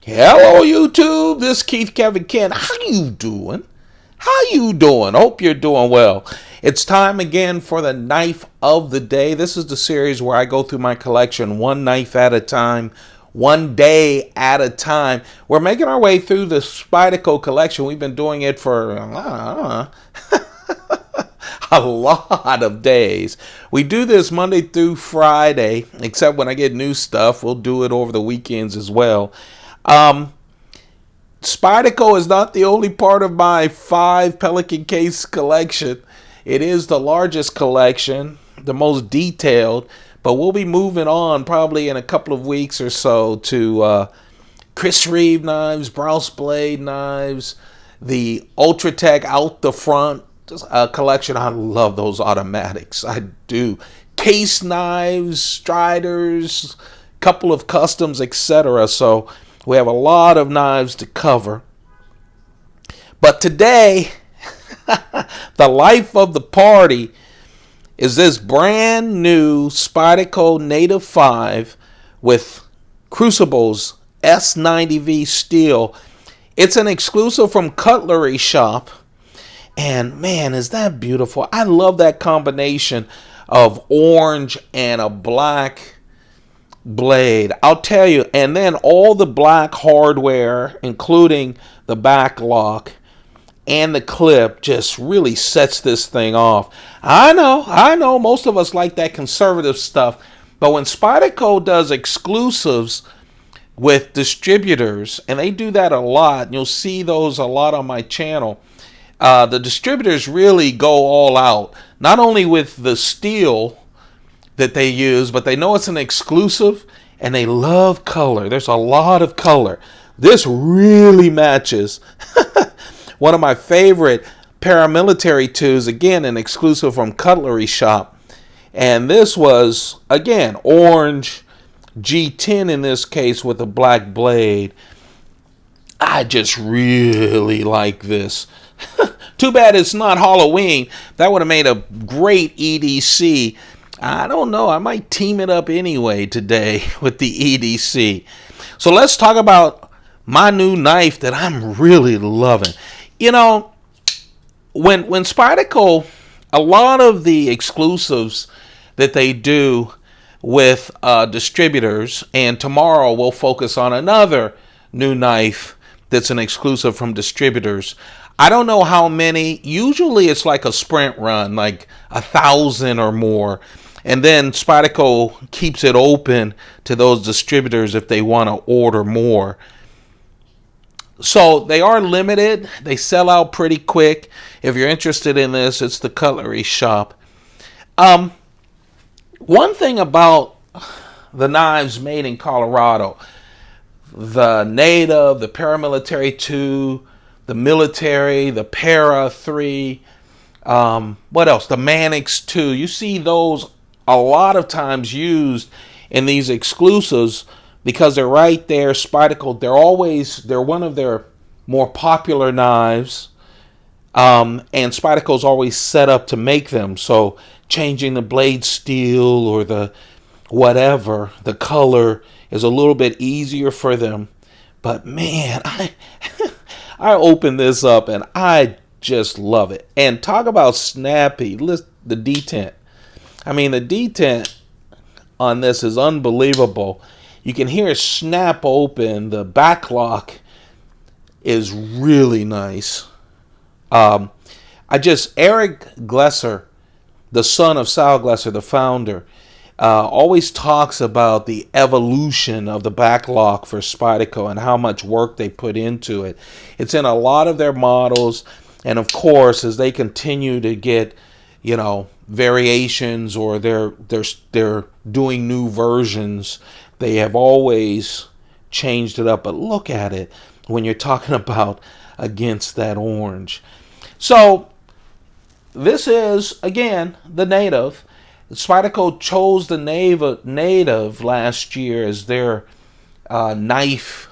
Hello YouTube, this is Keith Kevin Ken. How you doing? How you doing? Hope you're doing well. It's time again for the knife of the day. This is the series where I go through my collection one knife at a time, one day at a time. We're making our way through the Spyderco collection. We've been doing it for a lot of days. We do this Monday through Friday, except when I get new stuff. We'll do it over the weekends as well. Spyderco is not the only part of my 5 Pelican case collection. It is the largest collection, the most detailed, but we'll be moving on probably in a couple of weeks or so to Chris Reeve knives, Browse Blade knives, the Ultratech out the front collection. I love those automatics. I do. Case knives, Striders, couple of customs, etc. So we have a lot of knives to cover. But today, the life of the party is this brand new Spyderco Native 5 with Crucible's S90V steel. It's an exclusive from Cutlery Shop. And man, is that beautiful. I love that combination of orange and a black blade. I'll tell you, and then all the black hardware, including the back lock and the clip, just really sets this thing off. I know, most of us like that conservative stuff, but when Spyderco does exclusives with distributors, and they do that a lot, and you'll see those a lot on my channel, the distributors really go all out, not only with the steel that they use, but they know it's an exclusive and they love color. There's a lot of color. This really matches one of my favorite paramilitary twos, again an exclusive from Cutlery Shop, and this was again orange G10 in this case with a black blade. I just really like this. Too bad it's not Halloween. That would have made a great EDC. I don't know. I might team it up anyway today with the EDC. So let's talk about my new knife that I'm really loving. You know, when Spyderco, a lot of the exclusives that they do with distributors, and tomorrow we'll focus on another new knife that's an exclusive from distributors. I don't know how many. Usually it's like a sprint run, like 1,000 or more. And then Spyderco keeps it open to those distributors if they want to order more. So they are limited. They sell out pretty quick. If you're interested in this, it's the Cutlery Shop. One thing about the knives made in Colorado, the Native, the Paramilitary 2, the Military, the Para 3, what else? The Mannix 2. You see those a lot of times used in these exclusives because they're right there. Spyderco, they're one of their more popular knives, and Spyderco's always set up to make them. So changing the blade steel or the whatever, the color is a little bit easier for them. But man, I opened this up and I just love it. And talk about snappy. Listen, the detent. I mean, the detent on this is unbelievable. You can hear it snap open. The back lock is really nice. Eric Glesser, the son of Sal Glesser, the founder, always talks about the evolution of the back lock for Spyderco and how much work they put into it. It's in a lot of their models, and of course, as they continue to get, variations, or they're doing new versions, they have always changed it up. But look at it when you're talking about against that orange. So this is again the Native. Spyderco chose the Native last year as their knife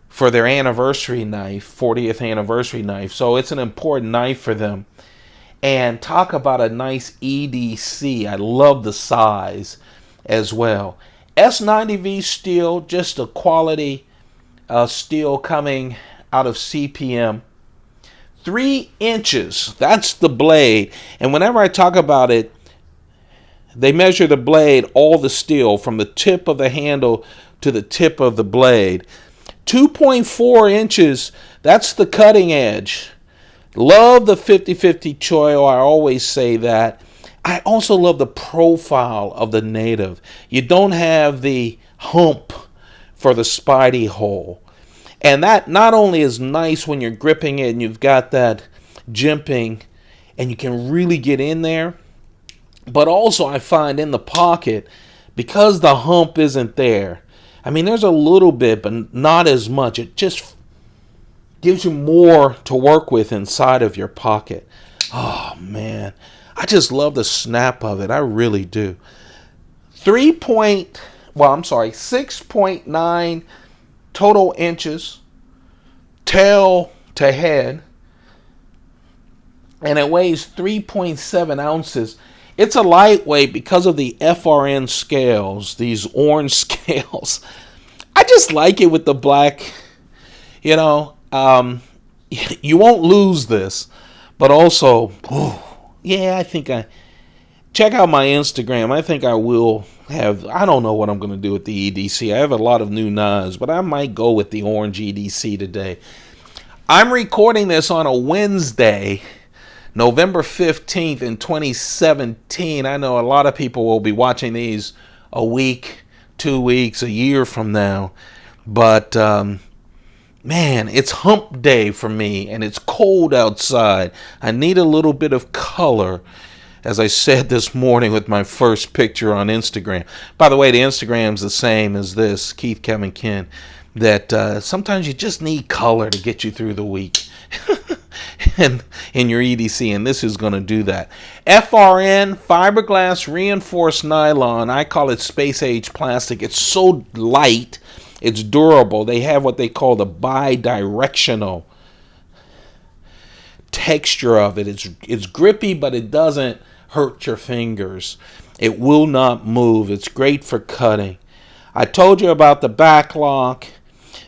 for their anniversary knife, 40th anniversary knife. So it's an important knife for them. And talk about a nice EDC. I love the size as well. S90V steel, just a quality steel coming out of CPM. 3 inches, that's the blade. And whenever I talk about it, they measure the blade, all the steel, from the tip of the handle to the tip of the blade. 2.4 inches, that's the cutting edge. Love the 50/50 choil, I always say that. I also love the profile of the native. You don't have the hump for the Spidey hole. And that not only is nice when you're gripping it and you've got that jimping and you can really get in there, but also I find in the pocket, because the hump isn't there, I mean, there's a little bit, but not as much. It just gives you more to work with inside of your pocket. Oh, man. I just love the snap of it. I really do. 6.9 total inches, tail to head, and it weighs 3.7 ounces. It's a lightweight because of the FRN scales, these orange scales. I just like it with the black. You know, you won't lose this, but also, yeah, I think check out my Instagram. I think I will have, I don't know what I'm going to do with the EDC. I have a lot of new knives, but I might go with the orange EDC today. I'm recording this on a Wednesday, November 15th in 2017. I know a lot of people will be watching these a week, 2 weeks, a year from now. But, man, it's hump day for me, and it's cold outside. I need a little bit of color, as I said this morning with my first picture on Instagram. By the way, the Instagram's the same as this, Keith Kevin Ken, that sometimes you just need color to get you through the week. And in your EDC, and this is going to do that. FRN, fiberglass reinforced nylon. I call it space age plastic. It's so light, it's durable. They have what they call the bi-directional texture of it. It's grippy, but it doesn't hurt your fingers. It will not move. It's great for cutting. I told you about the back lock.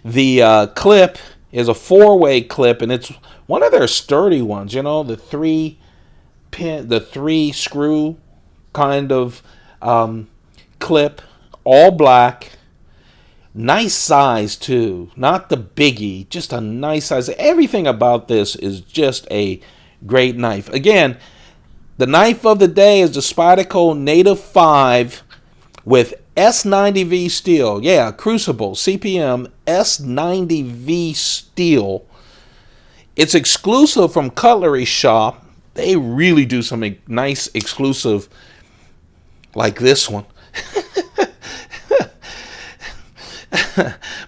The clip is a 4-way clip, and it's one of their sturdy ones, you know, the 3 screw kind of clip, all black. Nice size too, not the biggie, just a nice size. Everything about this is just a great knife. Again, the knife of the day is the Spyderco Native 5 with S90V steel. Yeah, Crucible, CPM S90V steel. It's exclusive from Cutlery Shop. They really do some nice exclusive like this one.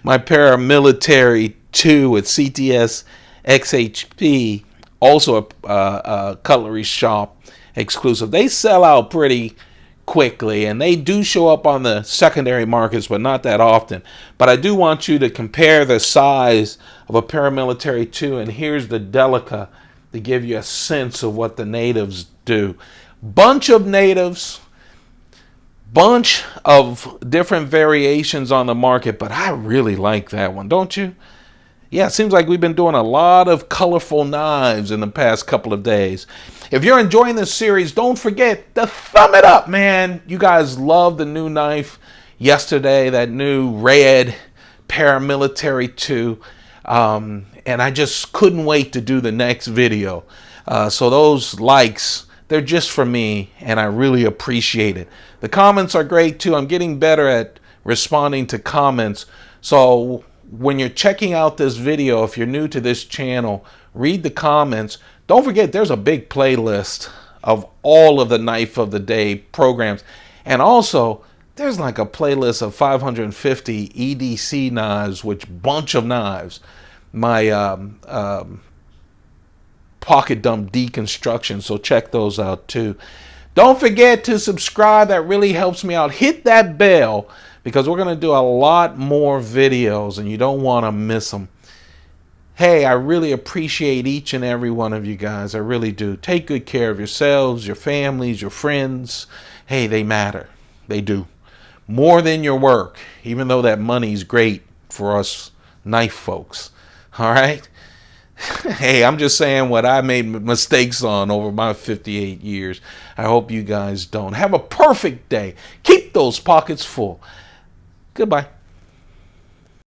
My Paramilitary 2 with CTS XHP, also a Cutlery Shop exclusive. They sell out pretty quickly, and they do show up on the secondary markets, but not that often. But I do want you to compare the size of a Paramilitary 2, and here's the Delica to give you a sense of what the natives do. Bunch of natives, bunch of different variations on the market, but I really like that one, don't you? Yeah, it seems like we've been doing a lot of colorful knives in the past couple of days. If you're enjoying this series, don't forget to thumb it up, man. You guys love the new knife yesterday, that new red Paramilitary 2. And I just couldn't wait to do the next video. So those likes, they're just for me, and I really appreciate it. The comments are great too. I'm getting better at responding to comments. So when you're checking out this video, if you're new to this channel, read the comments. Don't forget, there's a big playlist of all of the Knife of the Day programs. And also, there's like a playlist of 550 EDC knives, which bunch of knives. My pocket dump deconstruction, so check those out too. Don't forget to subscribe. That really helps me out. Hit that bell, because we're going to do a lot more videos, and you don't want to miss them. Hey, I really appreciate each and every one of you guys. I really do. Take good care of yourselves, your families, your friends. Hey, they matter. They do. More than your work, even though that money's great for us knife folks. All right. Hey, I'm just saying what I made mistakes on over my 58 years. I hope you guys don't. Have a perfect day. Keep those pockets full. Goodbye.